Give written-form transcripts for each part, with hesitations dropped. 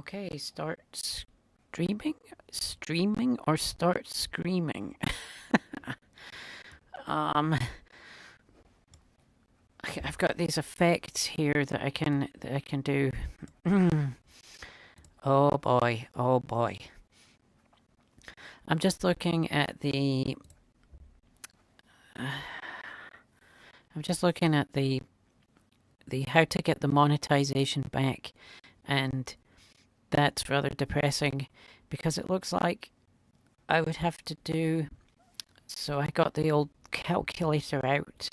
Okay, start streaming? Streaming or start screaming? um, I've got these effects here that I can do. Oh boy, oh boy. I'm just looking at the. I'm just looking at the how to get the monetization back, and that's rather depressing because it looks like I would have to do. So I got the old calculator out.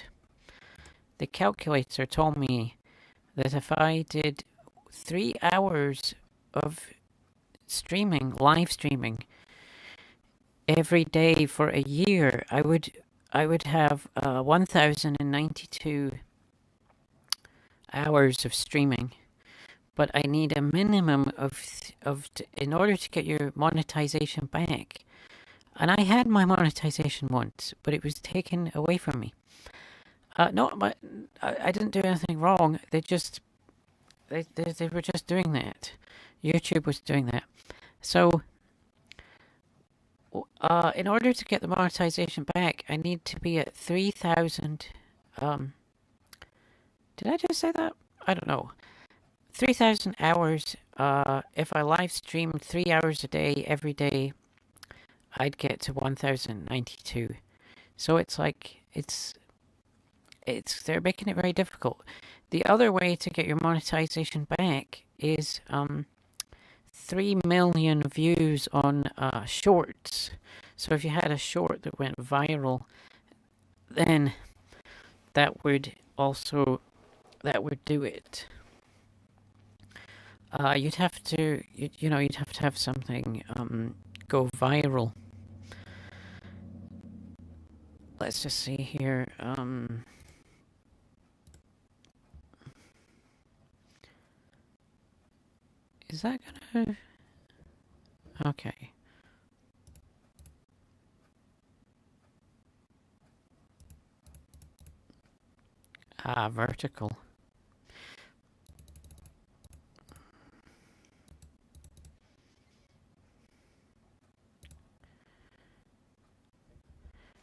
The calculator told me that if I did 3 hours of live streaming every day for a year, I would have 1,092 hours of streaming. But I need a minimum of in order to get your monetization back. And I had my monetization once, but it was taken away from me. No, but I didn't do anything wrong. They were just doing that. YouTube was doing that. So, in order to get the monetization back, I need to be at 3,000. Did I just say that? I don't know. 3,000 hours. If I live streamed 3 hours a day every day, I'd get to 1,092. So it's like they're making it very difficult. The other way to get your monetization back is 3 million views on shorts. So if you had a short that went viral, then that would do it. You'd have to you'd have to have something go viral. Let's just see here. Is that gonna? Okay. Vertical.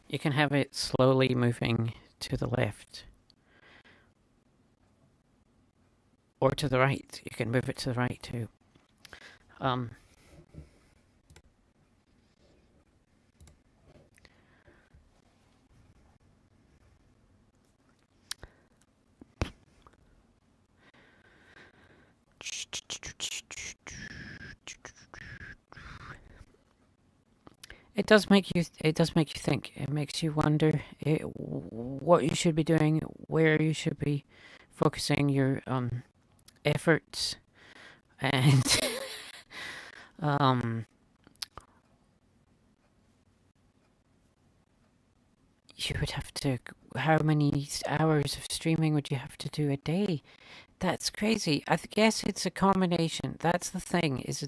You can have it slowly moving to the left. Or to the right. You can move it to the right too. It does make you think. It makes you wonder what you should be doing, where you should be focusing your efforts, and you would have to. How many hours of streaming would you have to do a day? That's crazy. I guess it's a combination. That's the thing. It's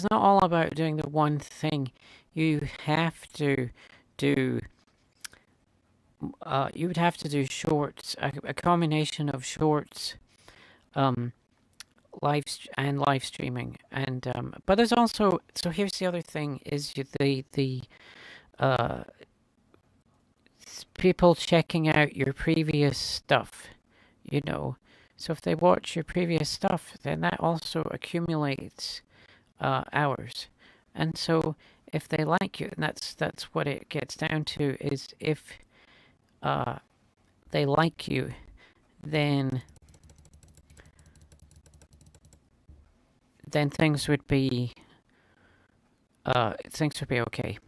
not all about doing the one thing. You have to do. You would have to do shorts, a combination of shorts, live streaming, and but there's also. So here's the other thing: is the people checking out your previous stuff. So if they watch your previous stuff, then that also accumulates hours. And so if they like you, and that's what it gets down to, is if they like you, then things would be okay.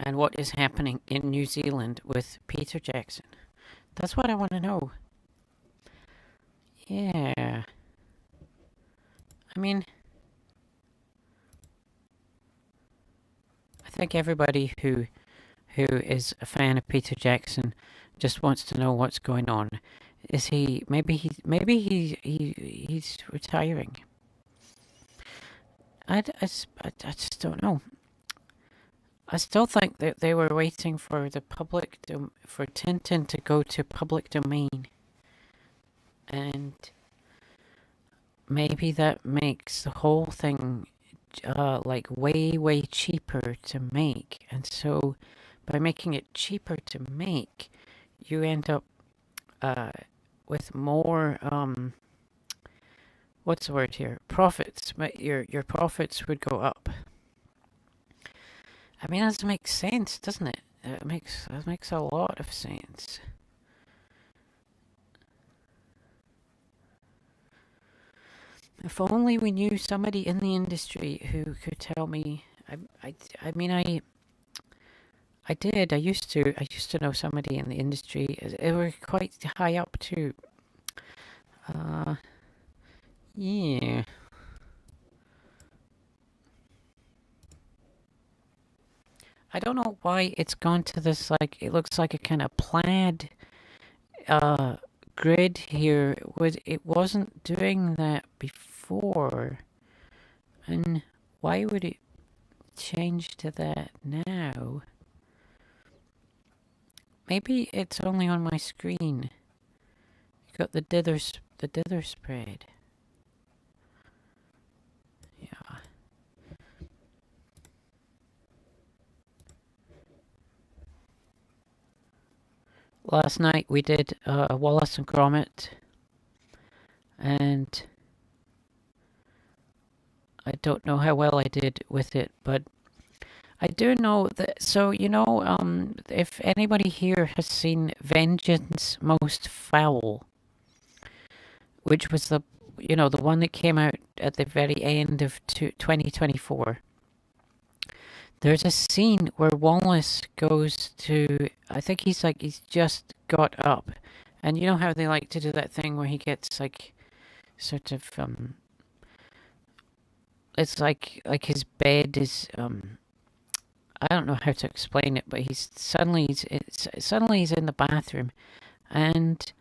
And what is happening in New Zealand with Peter Jackson? That's what I want to know. Yeah. I mean, I think everybody who is a fan of Peter Jackson just wants to know what's going on. Is he maybe he's retiring? I just don't know. I still think that they were waiting for the for Tintin to go to public domain, and maybe that makes the whole thing like way cheaper to make. And so by making it cheaper to make, you end up uh, with more what's the word here, profits. But your profits would go up. I mean, that makes sense, doesn't it? That makes a lot of sense. If only we knew somebody in the industry who could tell me. I mean, I did. I used to know somebody in the industry. They were quite high up too. Uh, yeah. I don't know why it's gone to this, like, it looks like a kind of plaid uh, grid here. It wasn't doing that before. And why would it change to that now? Maybe it's only on my screen. You got the dither spread. Yeah. Last night we did Wallace and Gromit, and I don't know how well I did with it, but I do know that. So if anybody here has seen Vengeance Most Foul, which was the one that came out at the very end of 2024. There's a scene where Wallace goes to, I think he's just got up. And you know how they like to do that thing where he gets like, sort of, it's like his bed is, I don't know how to explain it, but suddenly he's in the bathroom. And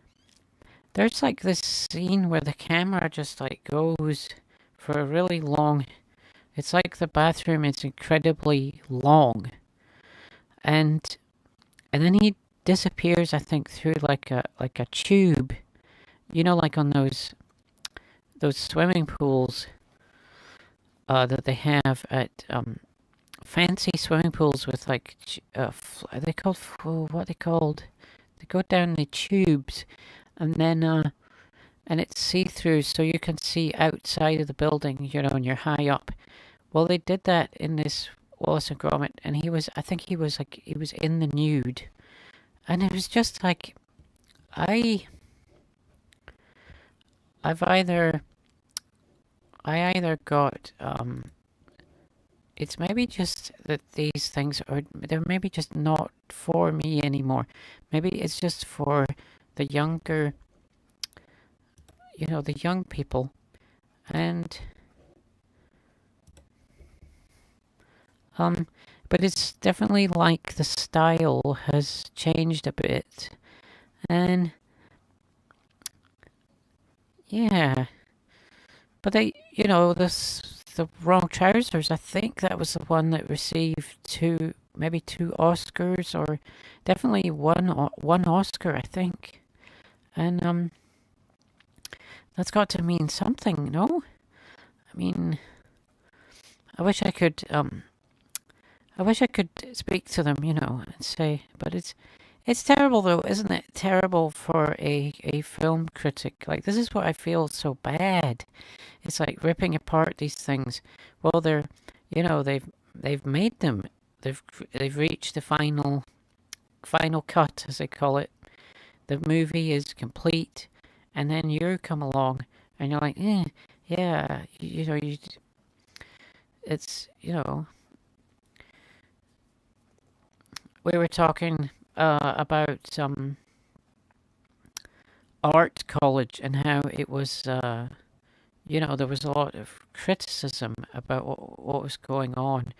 there's like this scene where the camera just like goes for a really long. It's like the bathroom is incredibly long, and then he disappears. I think through like a tube, like on those swimming pools that they have at fancy swimming pools with like are they called what are they called? They go down the tubes, and then and it's see through, so you can see outside of the building, and you're high up. Well, they did that in this Wallace and Gromit, and I think he was in the nude, and it was just like, I either got, it's maybe just that these things they're maybe just not for me anymore. Maybe it's just for the younger, the young people, and but it's definitely like the style has changed a bit. And yeah. But the wrong trousers, I think that was the one that received maybe two Oscars, or definitely one Oscar, I think. And that's got to mean something, no? I mean, I wish I could speak to them, and say, but it's terrible though, isn't it? Terrible for a film critic. Like, this is what I feel so bad. It's like ripping apart these things. Well, they've made them. They've reached the final cut, as they call it. The movie is complete, and then you come along and you're like, yeah, it's we were talking about art college and how it was, there was a lot of criticism about what was going on.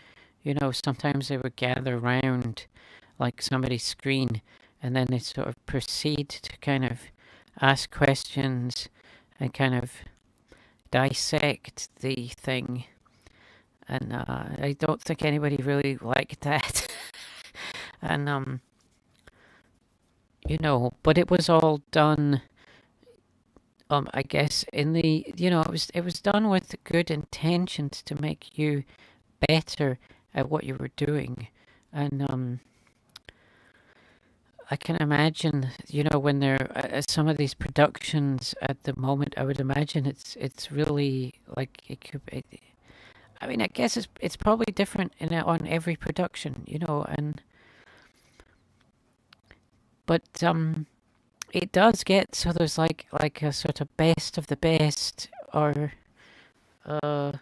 Sometimes they would gather around like somebody's screen, and then they sort of proceed to kind of ask questions and kind of dissect the thing. And I don't think anybody really liked that. And but it was all done. I guess in the it was done with good intentions to make you better at what you were doing, and I can imagine, when there some of these productions at the moment, I would imagine it's really like it could. I mean, I guess it's probably different on every production, and but it does get so there's like a sort of best of the best or uh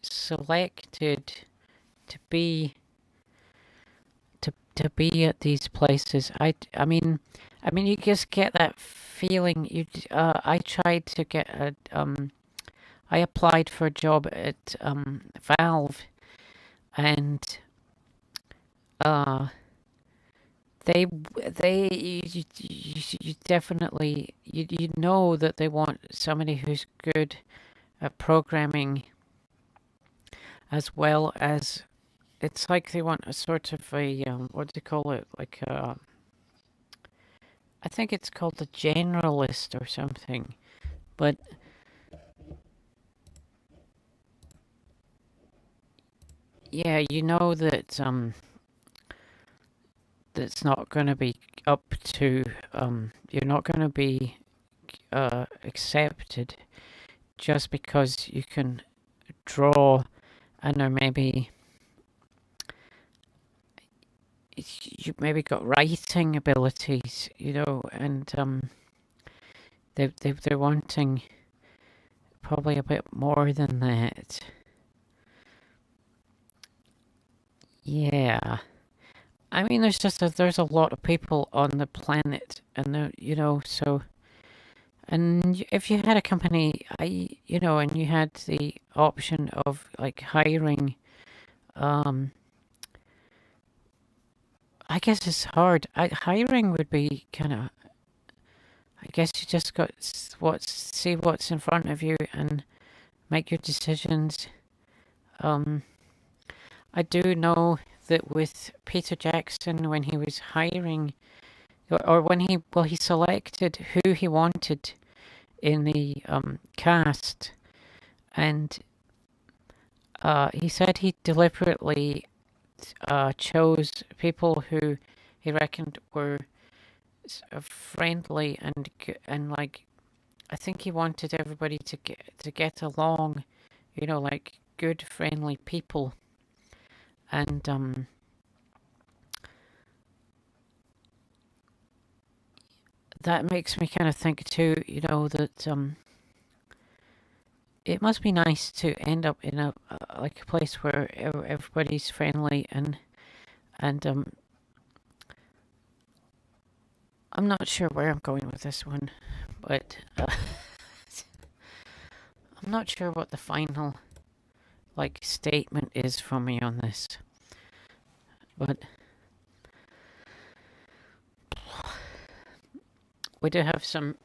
selected to be to be at these places. I mean, you just get that feeling. I tried to get I applied for a job at Valve, and uh, they you definitely you know that they want somebody who's good at programming as well as it's like they want a sort of a what do you call it, like I think it's called a generalist or something, but yeah, that's not going to be up to you're not going to be accepted just because you can draw and or maybe you maybe got writing abilities, and they're wanting probably a bit more than that. Yeah. I mean, there's a lot of people on the planet, and so and if you had a company, and you had the option of like hiring, um, I guess it's hard. Hiring would be kind of. I guess you just got see what's in front of you and make your decisions. Um, I do know that with Peter Jackson, when he was hiring, or when he selected who he wanted in the cast, and he said he deliberately chose people who he reckoned were friendly and like I think he wanted everybody to get along, like good friendly people, and that makes me kind of think too, that it must be nice to end up in a like a place where everybody's friendly and I'm not sure where I'm going with this one, but I'm not sure what the final like statement is from me on this, but we do have some.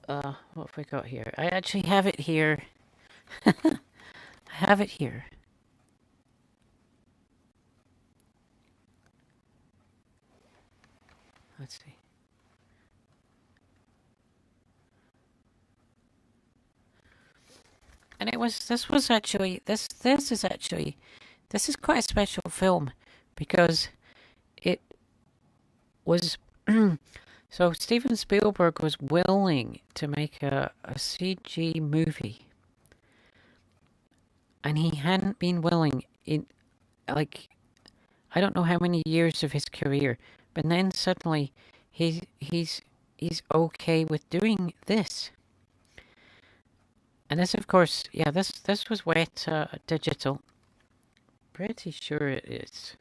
What have we got here? I actually have it here. I have it here. Let's see. And this is quite a special film because it was so Steven Spielberg was willing to make a CG movie, and he hadn't been willing in like I don't know how many years of his career, but then suddenly he's okay with doing this. And this, of course, yeah, this was wet digital. Pretty sure it is.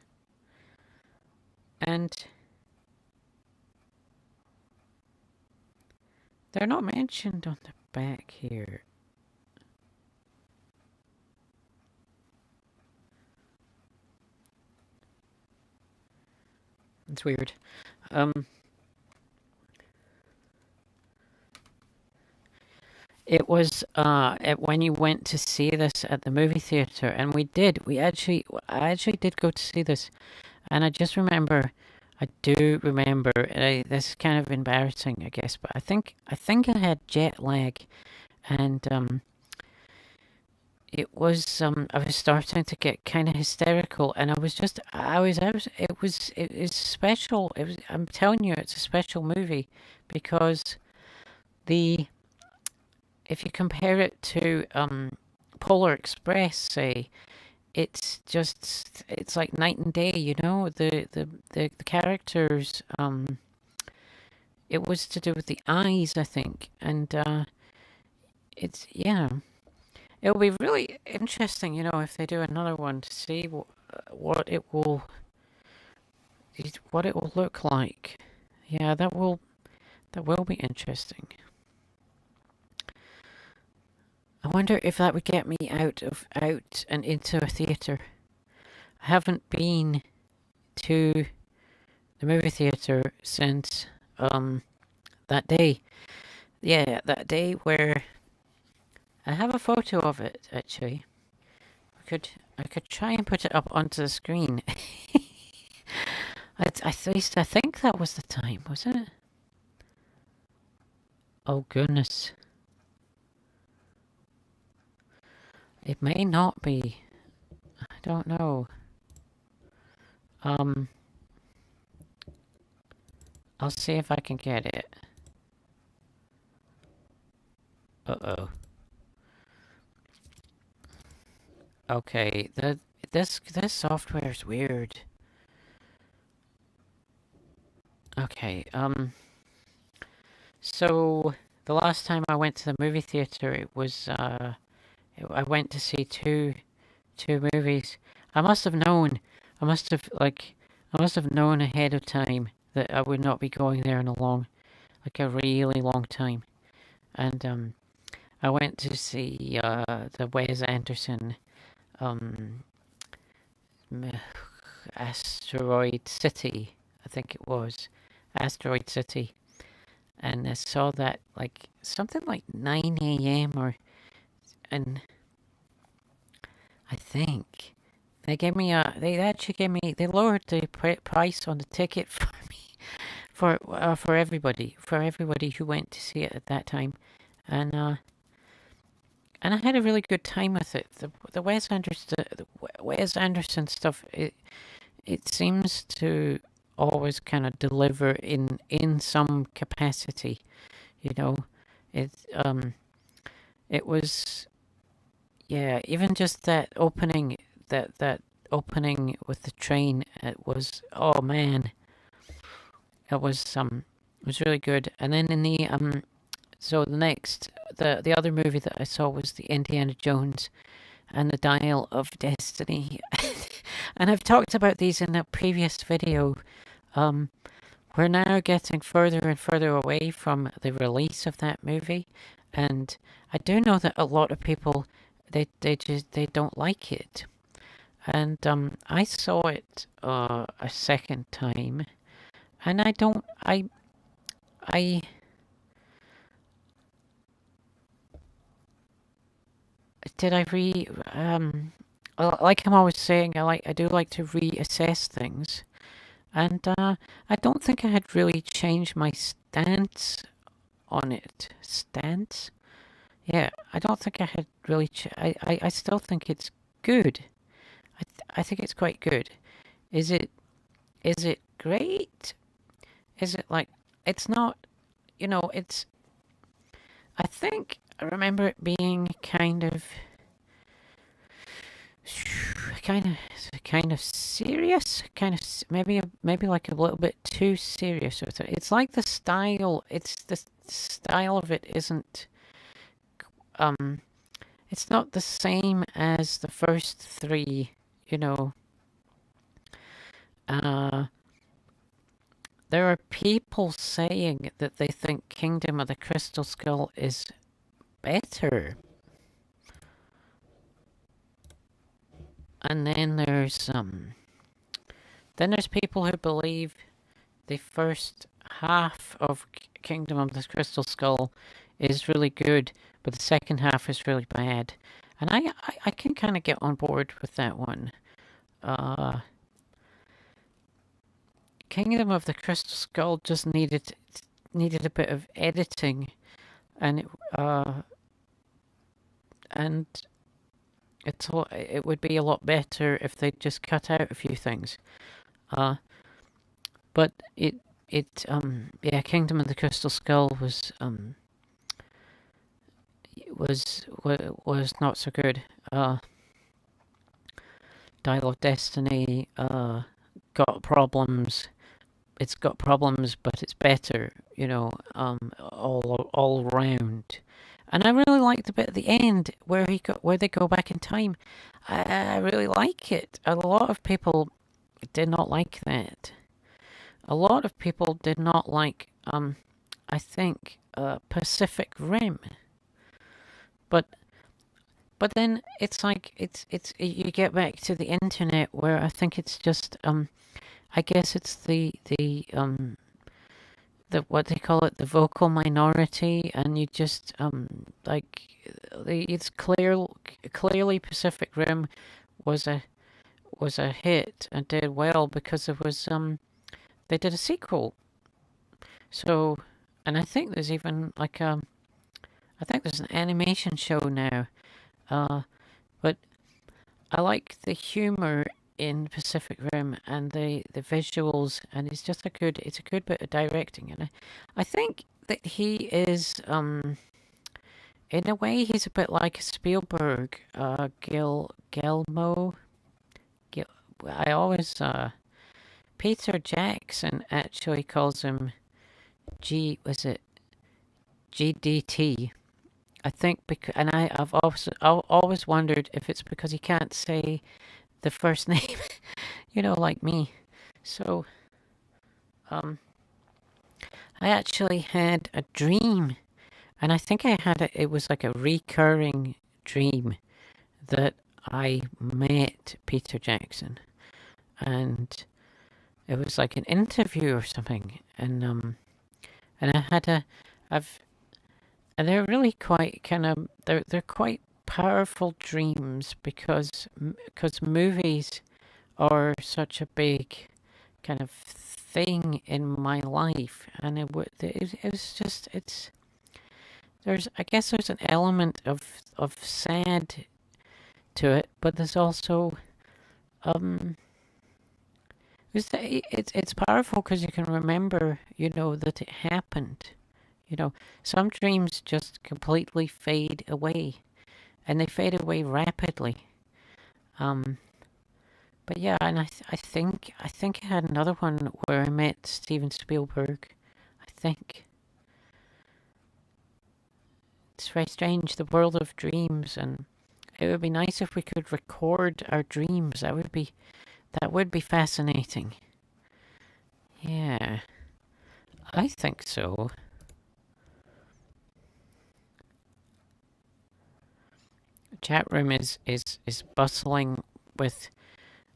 And they're not mentioned on the back here. It's weird. It was when you went to see this at the movie theater, and I actually did go to see this, And I do remember, this is kind of embarrassing, I guess, but I think I had jet lag, and I was starting to get kind of hysterical, and it was special. I'm telling you, it's a special movie because the if you compare it to Polar Express, say, it's like night and day. The characters. It was to do with the eyes, I think, and it's yeah. It'll be really interesting, if they do another one to see what it will look like. Yeah, that will be interesting. I wonder if that would get me out and into a theatre. I haven't been to the movie theatre since that day. Yeah, that day where I have a photo of it actually. I could try and put it up onto the screen. At least I think that was the time, wasn't it? Oh goodness. It may not be. I don't know. I'll see if I can get it. Uh-oh. Okay, this software is weird. Okay, so the last time I went to the movie theater, it was I went to see two movies. I must have known. I must have known ahead of time that I would not be going there in a really long time. And I went to see the Wes Anderson um, Asteroid City. I think it was Asteroid City, and I saw that like something like 9 a.m. and I think they lowered the price on the ticket for me for everybody who went to see it at that time, and and I had a really good time with it. The Wes Anderson stuff, it seems to always kind of deliver in some capacity, you know. It it was, yeah, even just that opening with the train, it was, oh man, it was really good. And then in the so the other movie that I saw was the Indiana Jones and the Dial of Destiny. And I've talked about these in a previous video. We're now getting further and further away from the release of that movie, and I do know that a lot of people, they don't like it. And I saw it a second time, and I don't I did I re like I'm always saying, I do like to reassess things, and I don't think I had really changed my stance on it. Stance? Yeah, I don't think I had really. I still think it's good. I think it's quite good. Is it? Is it great? Is it like? It's not. It's. I think I remember it being kind of serious, maybe like a little bit too serious with it. It's like the style. It's the style of it isn't. Um, it's not the same as the first three. You know. Uh, there are people saying that they think Kingdom of the Crystal Skull is better. And then there's people who believe the first half of Kingdom of the Crystal Skull is really good, but the second half is really bad. And I can kind of get on board with that one. Kingdom of the Crystal Skull just needed a bit of editing, and and it would be a lot better if they just cut out a few things. Uh, but yeah, Kingdom of the Crystal Skull was not so good. Dial of Destiny got problems. It's got problems, but it's better, all round. And I really like the bit at the end where they go back in time. I really like it. A lot of people did not like that. A lot of people did not like, I think, Pacific Rim. But then it's like you get back to the internet where I think it's just I guess it's the what they call it, the vocal minority, and you just like it's clearly Pacific Rim was a hit and did well because it was they did a sequel. So, and I think there's even like I think there's an animation show now. But I like the humor in Pacific Rim and the visuals, and it's a good bit of directing, and I think that he is in a way he's a bit like Spielberg, Gilmo. I always Peter Jackson actually calls him GDT. I think because, and I've always wondered if it's because he can't say the first name, like me. So, I actually had a dream, and I think it was like a recurring dream that I met Peter Jackson, and it was like an interview or something, and and they're really quite they're quite powerful dreams because movies are such a big kind of thing in my life, and it was just I guess there's an element of sad to it, but there's also it's powerful because you can remember that it happened. Some dreams just completely fade away, and they fade away rapidly. But yeah, and I think I had another one where I met Steven Spielberg. I think it's very strange, the world of dreams, and it would be nice if we could record our dreams. That would be fascinating. Yeah, I think so. Chat room is bustling with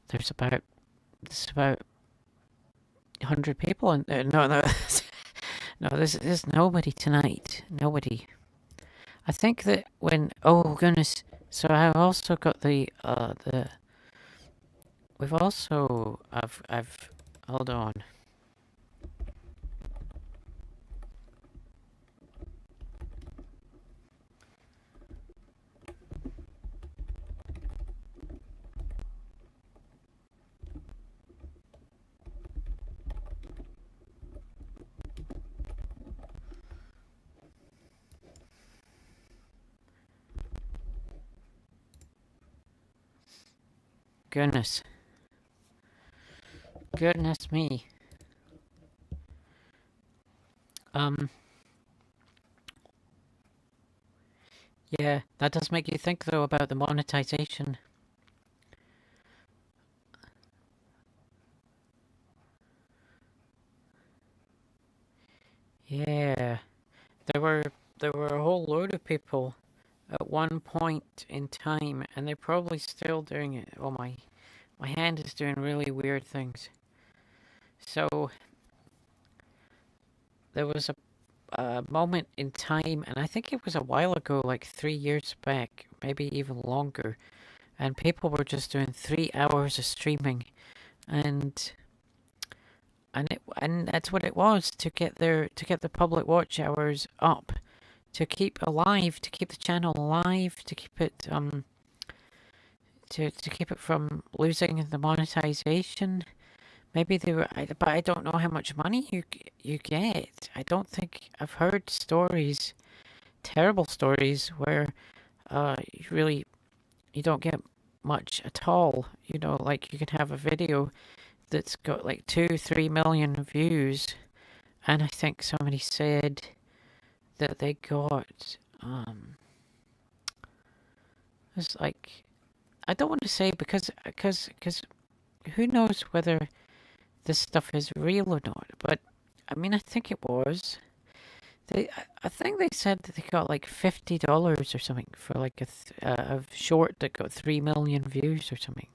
there's about 100 people and no no there's nobody tonight, nobody. I think that oh goodness, so I've also got we've also I've hold on. Goodness me. Yeah, that does make you think though about the monetization. Yeah, there were a whole load of people at one point in time, and they're probably still doing it. Oh my hand is doing really weird things. So there was a moment in time, and I think it was a while ago, like 3 years back, maybe even longer, and people were just doing 3 hours of streaming, and and that's what it was, to get the public watch hours up, to keep alive, to keep the channel alive, to keep it to keep it from losing the monetization. Maybe they were, but I don't know how much money you get. I don't think I've heard stories, terrible stories, where you don't get much at all. You know, like you can have a video that's got like 2-3 million views, and I think somebody said that they got it's like, I don't want to say, because who knows whether this stuff is real or not. But I mean, I think it was. I think they said that they got like $50 or something for like a short that got 3 million views or something.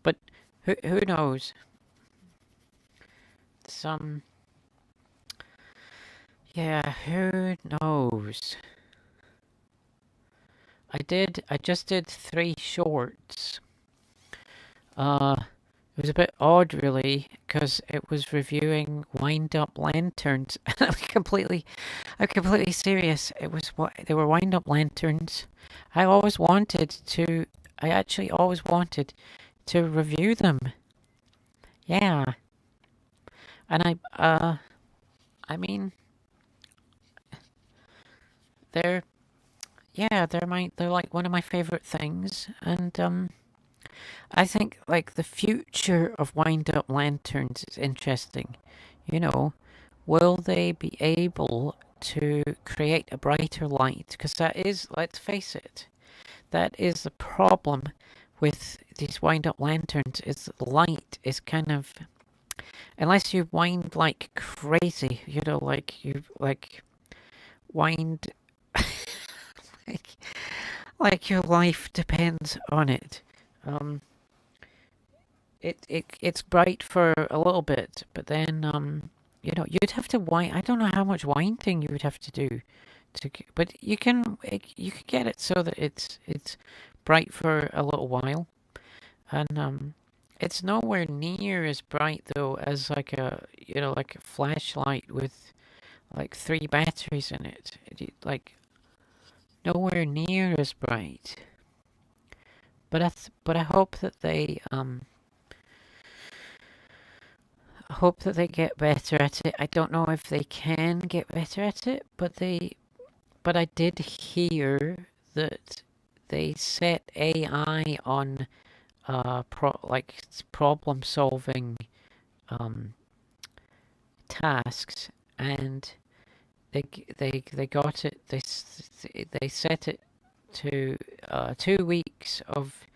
But who knows? Yeah, who knows? I just did 3 shorts. It was a bit odd, really, because it was reviewing wind-up lanterns. I'm completely serious. It was they were wind-up lanterns. I actually always wanted to review them. Yeah, and I mean, they're they're like one of my favorite things, and I think like the future of wind-up lanterns is interesting. You know, will they be able to create a brighter light? Because that is, let's face it, that is the problem with these wind-up lanterns, is that the light is kind of, unless you wind like crazy, you know, like you like wind like, like your life depends on it. Um, it's bright for a little bit, but then you know, you'd have to wind. I don't know how much winding you would have to do but you can get it so that it's bright for a little while, and it's nowhere near as bright though as like a, you know, like a flashlight with like 3 batteries in it. Like nowhere near as bright. But I hope that they get better at it. I don't know if they can get better at it, but I did hear that they set AI on problem solving tasks, and they got it. They set it to 2 weeks of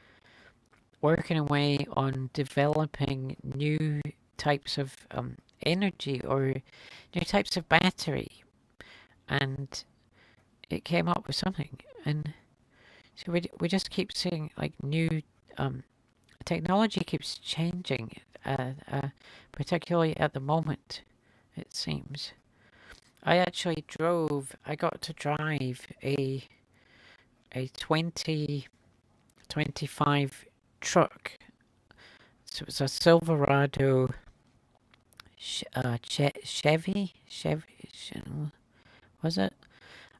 working away on developing new types of energy, or new types of battery, and it came up with something. And so we just keep seeing like new technology keeps changing, particularly at the moment, it seems. I got to drive a 2025 truck. So it was a Silverado Chevy, was it?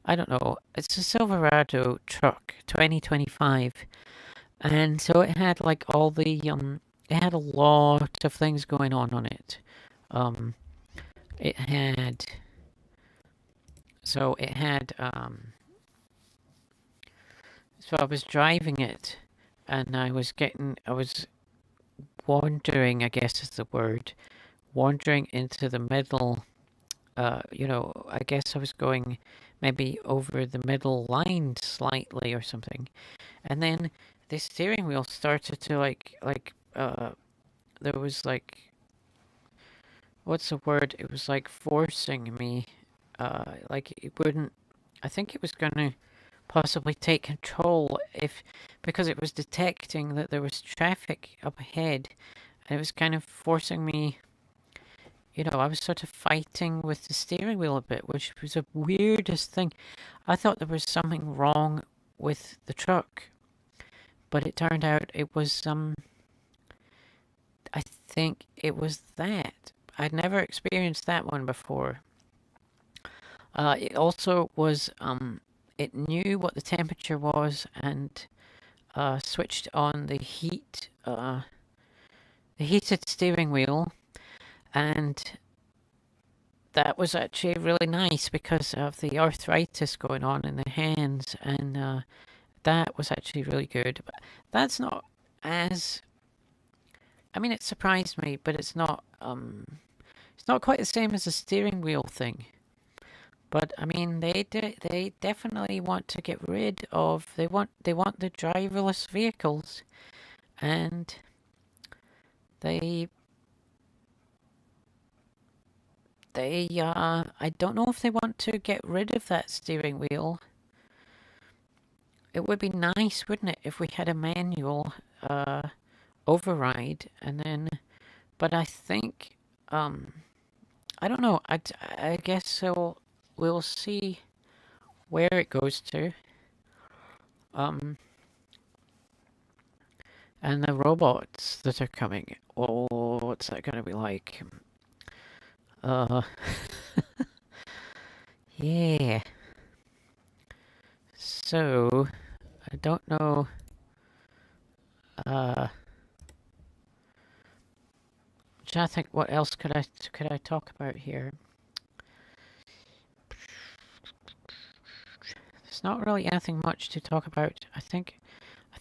I don't know. It's a Silverado truck, 2025, and so it had like all the it had a lot of things going on it. Um, it had so it had so I was driving it, and I was wandering, I guess is the word, wandering into the middle. You know, I guess I was going maybe over the middle line slightly or something, and then the steering wheel started to there was like, what's the word? It was like forcing me, like it wouldn't. I think it was gonna possibly take control, because it was detecting that there was traffic up ahead, and it was kind of forcing me. You know, I was sort of fighting with the steering wheel a bit, which was the weirdest thing. I thought there was something wrong with the truck, but it turned out it was I think it was that. I'd never experienced that one before. It also was it knew what the temperature was and switched on the heated steering wheel, and that was actually really nice because of the arthritis going on in the hands, and that was actually really good. But that's not as, I mean, it surprised me, but it's not quite the same as the steering wheel thing. But I mean, they definitely want to get rid of, they want the driverless vehicles, and they I don't know if they want to get rid of that steering wheel. It would be nice, wouldn't it, if we had a manual override, and then, but I think I don't know. I guess so. We'll see where it goes to. And the robots that are coming. Oh, what's that going to be like? Uh, yeah. So, I don't know. I'm trying to think what else could I talk about here. There's not really anything much to talk about. I think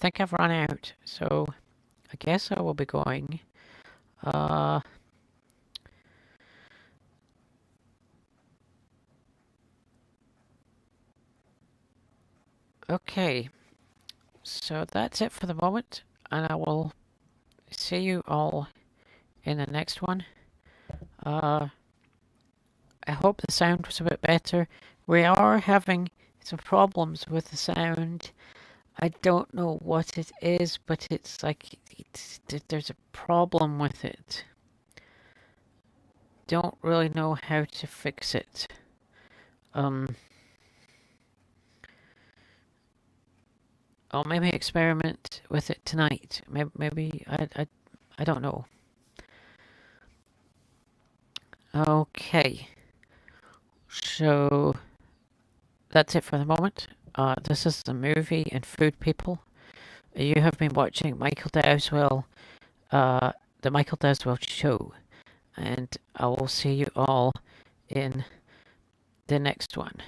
I've run out. So, I guess I will be going. Okay. So that's it for the moment, and I will see you all in the next one. I hope the sound was a bit better. We are having some problems with the sound. I don't know what it is, but it's like there's a problem with it. Don't really know how to fix it. I'll maybe experiment with it tonight. Maybe I don't know. Okay. So that's it for the moment. This is the movie and food people. You have been watching Michael Dowswell, the Michael Dowswell Show, and I will see you all in the next one.